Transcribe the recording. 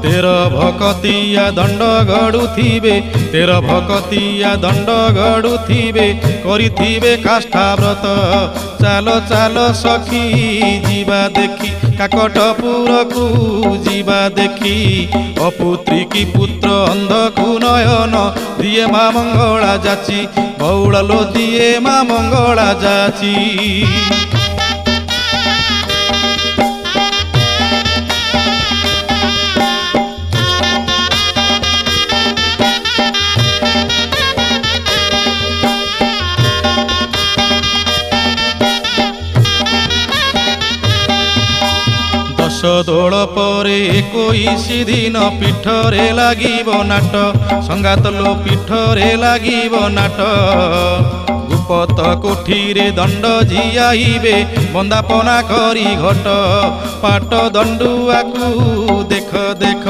तेर भकतिया दंड गड़ुथिबे तेर भकतिया दंड गड़ुथिबे करिथिबे काष्ठा व्रत चाल चाल सखी जीवा देखी काकटपुर को जीवा देखी अपुत्री की पुत्र अंधकु नयन दिए माँ मंगला जाची बौड़लो दिए माँ मंगला जाची। दश दोल पर 21 दिन पीठरे लागिब नाट संगात लो पीठरे लागिब नाट गुपत कोठीरे दंड जियाइबे बंदापना करी घट पाट दंडुआकू देख देख